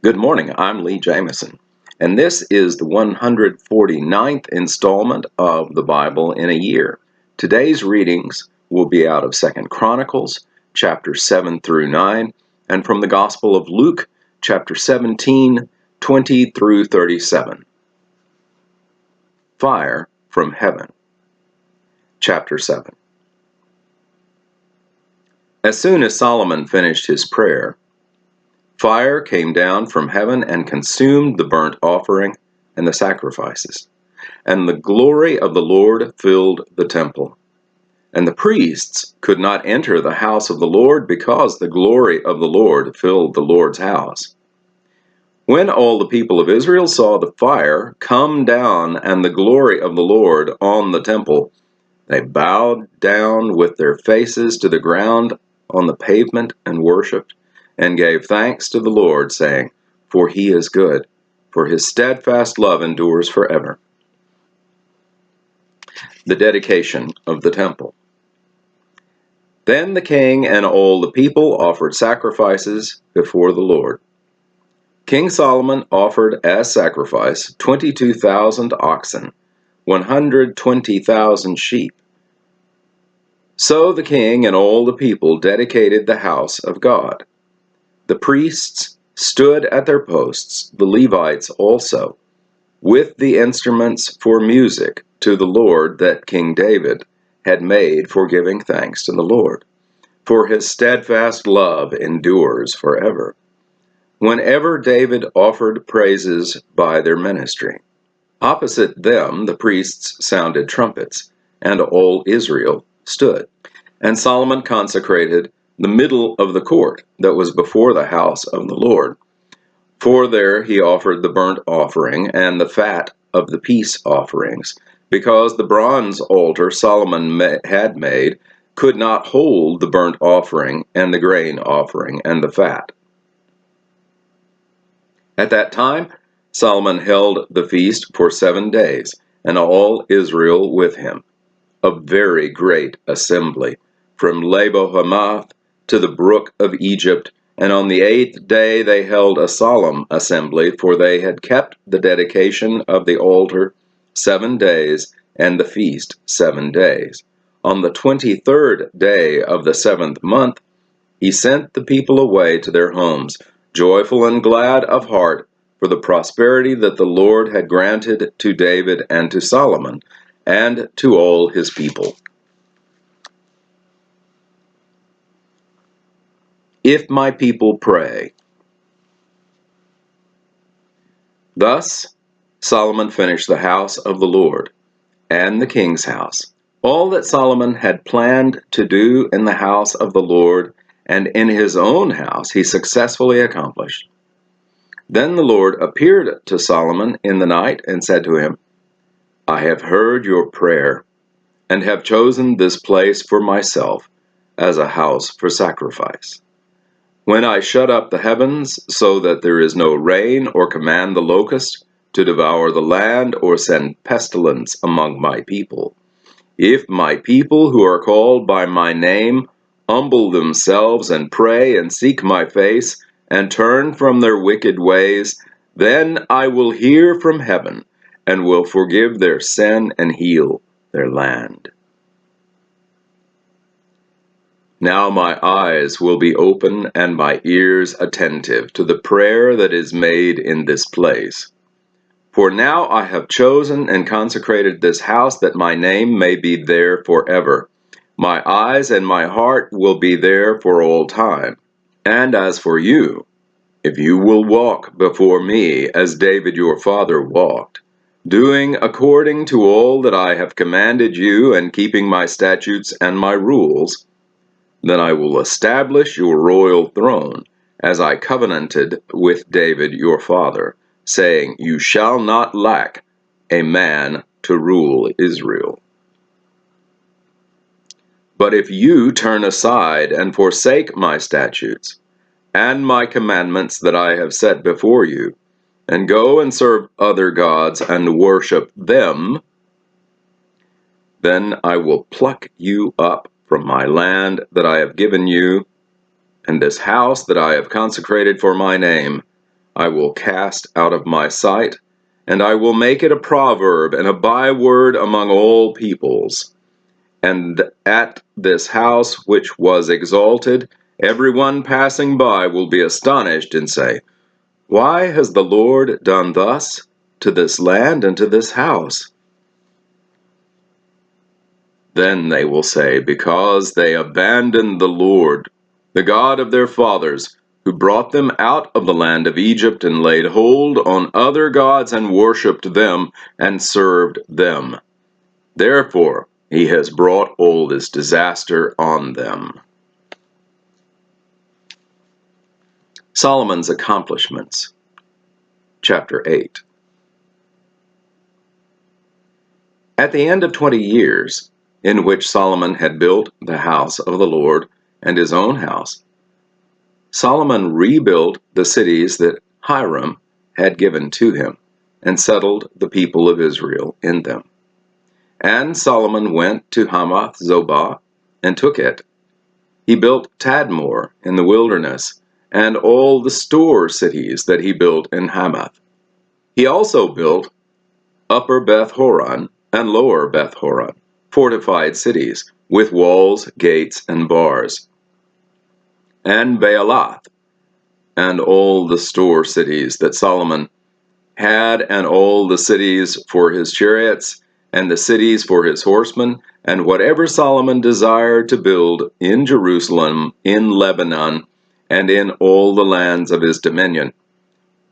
Good morning, I'm Lee Jamison, and this is the 149th installment of the Bible in a Year. Today's readings will be out of 2 Chronicles, chapters 7 through 9, and from the Gospel of Luke, chapter 17, 20 through 37. Fire from Heaven, chapter 7. As soon as Solomon finished his prayer, fire came down from heaven and consumed the burnt offering and the sacrifices, and the glory of the Lord filled the temple. And the priests could not enter the house of the Lord because the glory of the Lord filled the Lord's house. When all the people of Israel saw the fire come down and the glory of the Lord on the temple, they bowed down with their faces to the ground on the pavement and worshipped, and gave thanks to the Lord, saying, "For he is good, for his steadfast love endures forever." The dedication of the temple. Then the king and all the people offered sacrifices before the Lord. King Solomon offered as sacrifice 22,000 oxen, 120,000 sheep. So the king and all the people dedicated the house of God. The priests stood at their posts, the Levites also, with the instruments for music to the Lord that King David had made for giving thanks to the Lord. For his steadfast love endures forever. Whenever David offered praises by their ministry, opposite them the priests sounded trumpets, and all Israel stood. And Solomon consecrated the middle of the court that was before the house of the Lord. For there he offered the burnt offering and the fat of the peace offerings, because the bronze altar Solomon had made could not hold the burnt offering and the grain offering and the fat. At that time, Solomon held the feast for 7 days, and all Israel with him, a very great assembly, from Lebo-Hamath to the brook of Egypt. And on the 8th day they held a solemn assembly, for they had kept the dedication of the altar 7 days, and the feast 7 days. On the 23rd day of the 7th month, he sent the people away to their homes, joyful and glad of heart, for the prosperity that the Lord had granted to David and to Solomon, and to all his people. If my people pray. Thus Solomon finished the house of the Lord, and the king's house. All that Solomon had planned to do in the house of the Lord and in his own house he successfully accomplished. Then the Lord appeared to Solomon in the night and said to him, "I have heard your prayer, and have chosen this place for myself as a house for sacrifice. When I shut up the heavens so that there is no rain, or command the locust to devour the land, or send pestilence among my people, if my people who are called by my name humble themselves and pray and seek my face and turn from their wicked ways, then I will hear from heaven and will forgive their sin and heal their land. Now my eyes will be open and my ears attentive to the prayer that is made in this place. For now I have chosen and consecrated this house that my name may be there forever. My eyes and my heart will be there for all time. And as for you, if you will walk before me as David your father walked, doing according to all that I have commanded you and keeping my statutes and my rules, then I will establish your royal throne, as I covenanted with David your father, saying, you shall not lack a man to rule Israel. But if you turn aside and forsake my statutes and my commandments that I have set before you, and go and serve other gods and worship them, then I will pluck you up from my land that I have given you, and this house that I have consecrated for my name, I will cast out of my sight, and I will make it a proverb and a byword among all peoples. And at this house which was exalted, everyone passing by will be astonished and say, Why has the Lord done thus to this land and to this house? Then they will say, Because they abandoned the Lord, the God of their fathers, who brought them out of the land of Egypt, and laid hold on other gods and worshipped them and served them. Therefore, he has brought all this disaster on them. Solomon's accomplishments. Chapter 8. At the end of 20 years, in which Solomon had built the house of the Lord and his own house, Solomon rebuilt the cities that Hiram had given to him, and settled the people of Israel in them. And Solomon went to Hamath Zobah and took it. He built Tadmor in the wilderness, and all the store cities that he built in Hamath. He also built Upper Beth Horon and Lower Beth Horon, fortified cities, with walls, gates, and bars. And Baalath, and all the store cities that Solomon had, and all the cities for his chariots, and the cities for his horsemen, and whatever Solomon desired to build in Jerusalem, in Lebanon, and in all the lands of his dominion.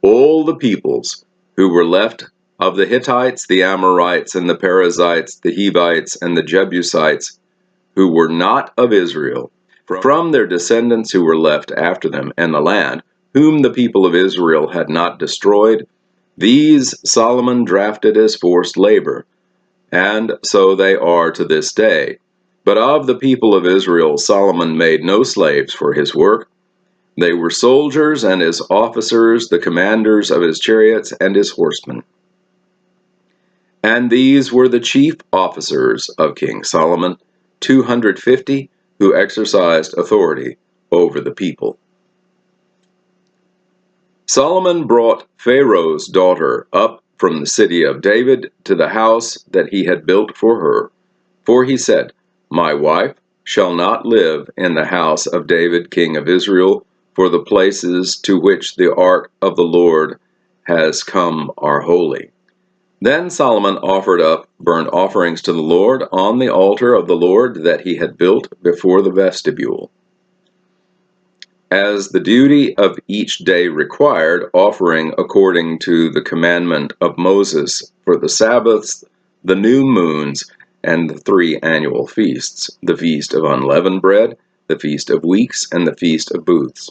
All the peoples who were left of the Hittites, the Amorites, and the Perizzites, the Hivites, and the Jebusites, who were not of Israel, from their descendants who were left after them, and the land, whom the people of Israel had not destroyed, these Solomon drafted as forced labor, and so they are to this day. But of the people of Israel Solomon made no slaves for his work. They were soldiers, and his officers, the commanders of his chariots and his horsemen. And these were the chief officers of King Solomon, 250, who exercised authority over the people. Solomon brought Pharaoh's daughter up from the city of David to the house that he had built for her. For he said, My wife shall not live in the house of David king of Israel, for the places to which the ark of the Lord has come are holy. Then Solomon offered up burnt offerings to the Lord on the altar of the Lord that he had built before the vestibule, as the duty of each day required, offering according to the commandment of Moses for the Sabbaths, the new moons, and the 3 annual feasts, the feast of unleavened bread, the feast of weeks, and the feast of booths.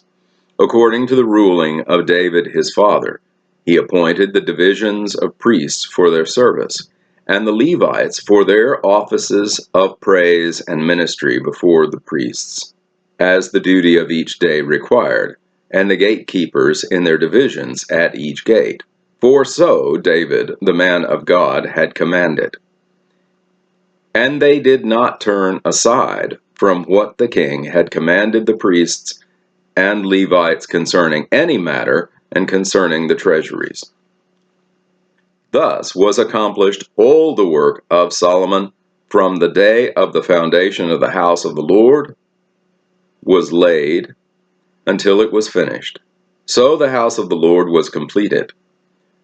According to the ruling of David his father, he appointed the divisions of priests for their service, and the Levites for their offices of praise and ministry before the priests, as the duty of each day required, and the gatekeepers in their divisions at each gate. For so David, the man of God, had commanded. And they did not turn aside from what the king had commanded the priests and Levites concerning any matter, and concerning the treasuries. Thus was accomplished all the work of Solomon from the day of the foundation of the house of the Lord was laid until it was finished. So the house of the Lord was completed.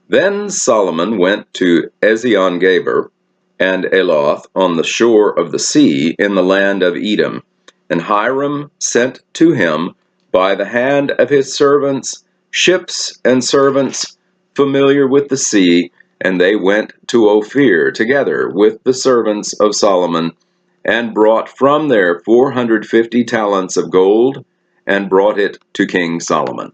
Then Solomon went to Ezion-Geber and Eloth on the shore of the sea in the land of Edom, and Hiram sent to him by the hand of his servants ships and servants familiar with the sea, and they went to Ophir together with the servants of Solomon, and brought from there 450 talents of gold, and brought it to King Solomon.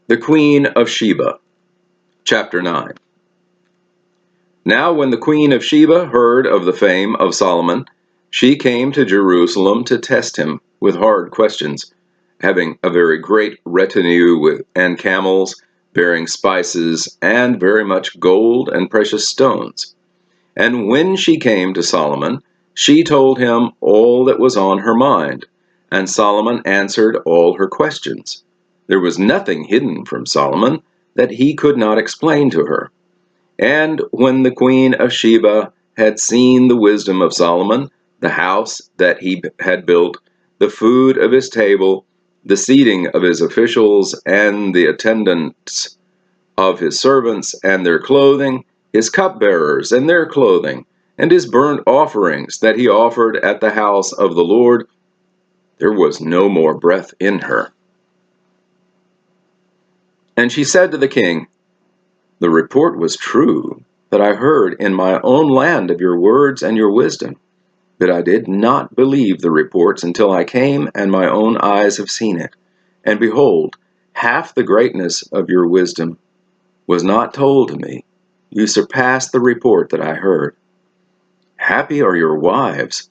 The Queen of Sheba. Chapter 9. Now when the Queen of Sheba heard of the fame of Solomon, she came to Jerusalem to test him with hard questions, having a very great retinue and camels, bearing spices, and very much gold and precious stones. And when she came to Solomon, she told him all that was on her mind, and Solomon answered all her questions. There was nothing hidden from Solomon that he could not explain to her. And when the queen of Sheba had seen the wisdom of Solomon, the house that he had built, the food of his table, the seating of his officials, and the attendance of his servants and their clothing, his cupbearers and their clothing, and his burnt offerings that he offered at the house of the Lord, there was no more breath in her. And she said to the king, "The report was true that I heard in my own land of your words and your wisdom, but I did not believe the reports until I came and my own eyes have seen it. And behold, half the greatness of your wisdom was not told to me. You surpassed the report that I heard. Happy are your wives.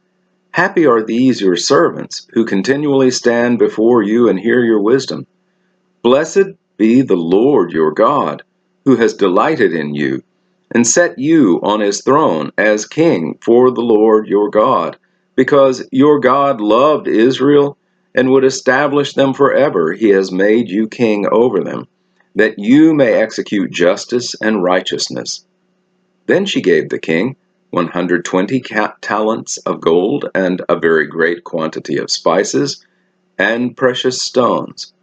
Happy are these your servants, who continually stand before you and hear your wisdom. Blessed be the Lord your God, who has delighted in you, and set you on his throne as king for the Lord your God, because your God loved Israel and would establish them forever. He has made you king over them, that you may execute justice and righteousness." Then she gave the king 120 talents of gold and a very great quantity of spices and precious stones.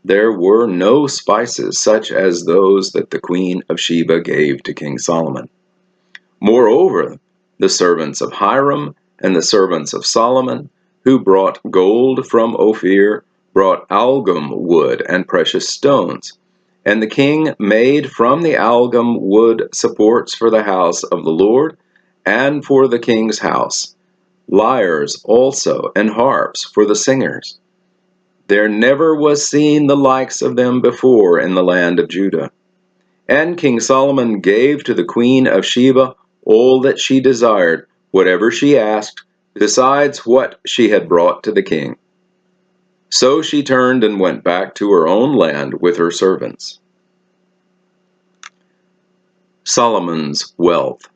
There were no spices such as those that the queen of Sheba gave to King Solomon. Moreover, the servants of Hiram and the servants of Solomon, who brought gold from Ophir, brought algum wood and precious stones. And the king made from the algum wood supports for the house of the Lord and for the king's house, lyres also and harps for the singers. There never was seen the likes of them before in the land of Judah. And King Solomon gave to the queen of Sheba all that she desired, whatever she asked, besides what she had brought to the king. So she turned and went back to her own land with her servants. Solomon's wealth.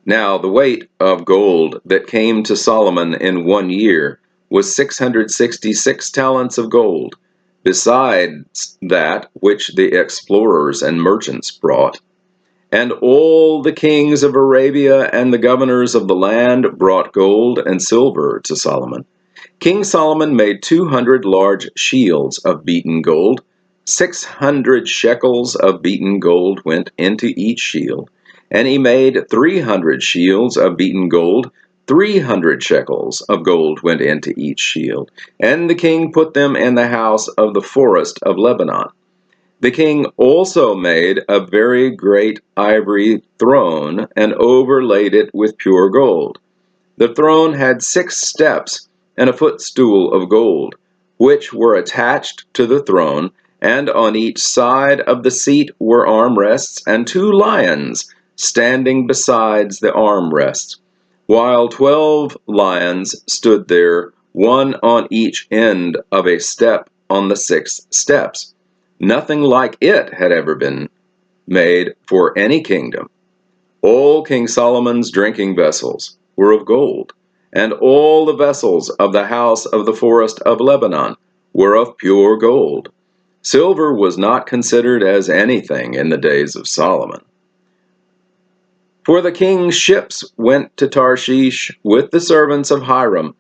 Now the weight of gold that came to Solomon in 1 year was 666 talents of gold, besides that which the explorers and merchants brought. And all the kings of Arabia and the governors of the land brought gold and silver to Solomon. King Solomon made 200 large shields of beaten gold. 600 shekels of beaten gold went into each shield. And he made 300 shields of beaten gold. 300 shekels of gold went into each shield. And the king put them in the house of the forest of Lebanon. The king also made a very great ivory throne and overlaid it with pure gold. The throne had 6 steps and a footstool of gold, which were attached to the throne, and on each side of the seat were armrests and 2 lions standing besides the armrests, while 12 lions stood there, one on each end of a step on the 6 steps. Nothing like it had ever been made for any kingdom. All King Solomon's drinking vessels were of gold, and all the vessels of the house of the forest of Lebanon were of pure gold. Silver was not considered as anything in the days of Solomon. For the king's ships went to Tarshish with the servants of Hiram.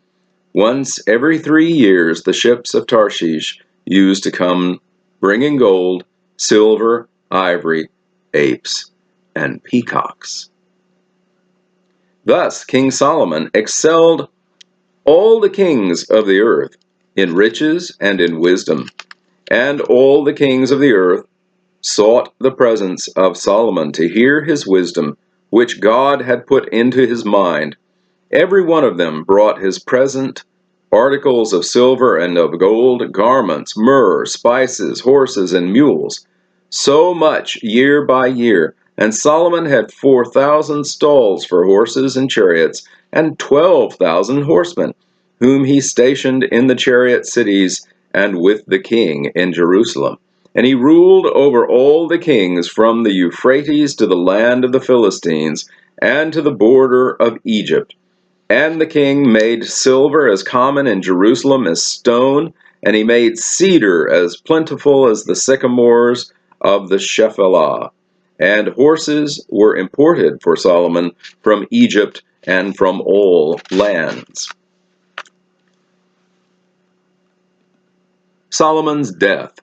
Once every 3 years the ships of Tarshish used to come bringing gold, silver, ivory, apes, and peacocks. Thus King Solomon excelled all the kings of the earth in riches and in wisdom, and all the kings of the earth sought the presence of Solomon to hear his wisdom, which God had put into his mind. Every one of them brought his present, articles of silver and of gold, garments, myrrh, spices, horses, and mules, so much year by year. And Solomon had 4,000 stalls for horses and chariots, and 12,000 horsemen, whom he stationed in the chariot cities and with the king in Jerusalem. And he ruled over all the kings from the Euphrates to the land of the Philistines, and to the border of Egypt. And the king made silver as common in Jerusalem as stone, and he made cedar as plentiful as the sycamores of the Shephelah. And horses were imported for Solomon from Egypt and from all lands. Solomon's death.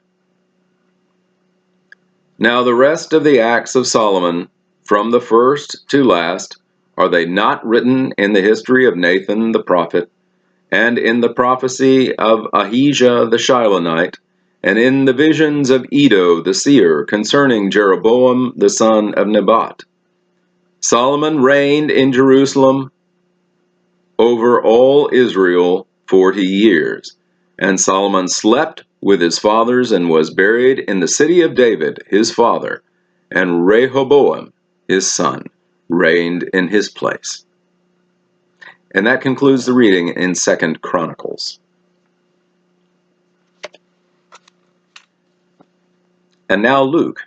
Now the rest of the acts of Solomon, from the first to last, are they not written in the history of Nathan the prophet, and in the prophecy of Ahijah the Shilonite, and in the visions of Iddo the seer concerning Jeroboam the son of Nebat? Solomon reigned in Jerusalem over all Israel 40 years. And Solomon slept with his fathers and was buried in the city of David, his father, and Rehoboam, his son, reigned in his place. And that concludes the reading in 2 Chronicles. And now Luke,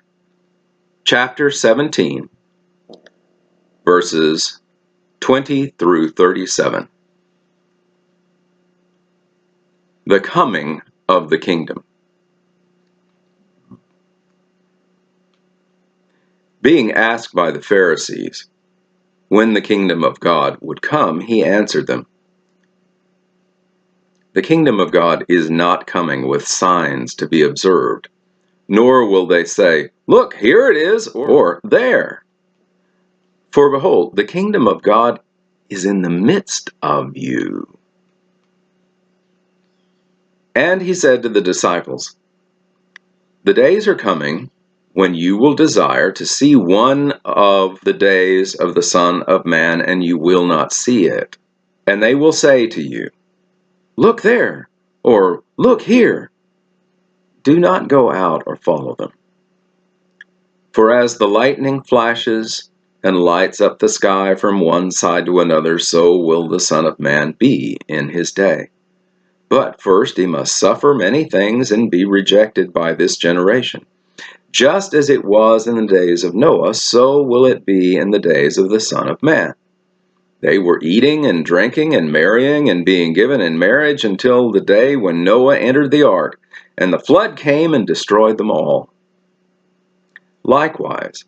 chapter 17, verses 20 through 37. The coming of the kingdom. Being asked by the Pharisees when the kingdom of God would come, he answered them, "The kingdom of God is not coming with signs to be observed, nor will they say, 'Look, here it is,' or 'there.' For behold, the kingdom of God is in the midst of you." And he said to the disciples, "The days are coming when you will desire to see one of the days of the Son of Man, and you will not see it. And they will say to you, 'Look there,' or 'Look here.' Do not go out or follow them. For as the lightning flashes and lights up the sky from one side to another, so will the Son of Man be in his day. But first he must suffer many things and be rejected by this generation. Just as it was in the days of Noah, so will it be in the days of the Son of Man. They were eating and drinking and marrying and being given in marriage until the day when Noah entered the ark, and the flood came and destroyed them all. Likewise,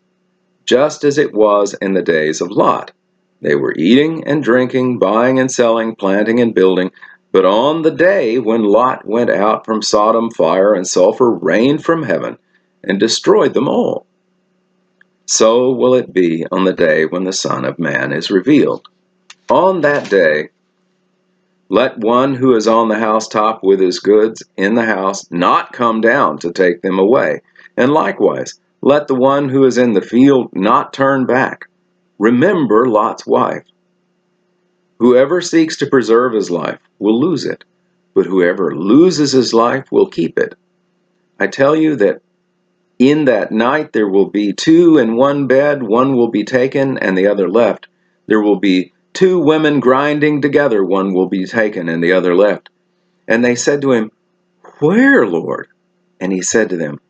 just as it was in the days of Lot, they were eating and drinking, buying and selling, planting and building. But on the day when Lot went out from Sodom, fire and sulfur rained from heaven and destroyed them all. So will it be on the day when the Son of Man is revealed. On that day, let one who is on the housetop with his goods in the house not come down to take them away. And likewise, let the one who is in the field not turn back. Remember Lot's wife. Whoever seeks to preserve his life will lose it, but whoever loses his life will keep it. I tell you that in that night there will be two in one bed, one will be taken and the other left. There will be two women grinding together, one will be taken and the other left. And they said to him, "Where, Lord?" And he said to them,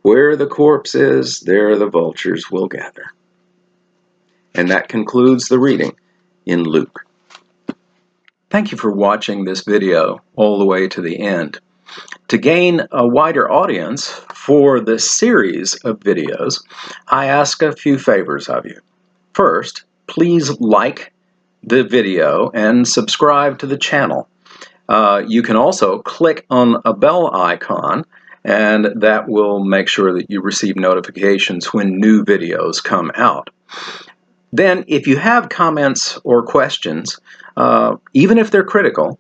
"Where the corpse is, there the vultures will gather." And that concludes the reading in Luke. Thank you for watching this video all the way to the end. To gain a wider audience for this series of videos, I ask a few favors of you. First, please like the video and subscribe to the channel. You can also click on a bell icon, and that will make sure that you receive notifications when new videos come out. Then, if you have comments or questions, even if they're critical,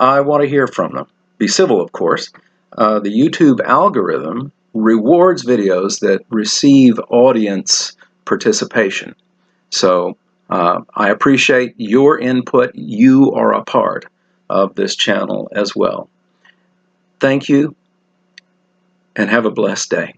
I want to hear from them. Be civil, of course. The YouTube algorithm rewards videos that receive audience participation. So I appreciate your input. You are a part of this channel as well. Thank you, and have a blessed day.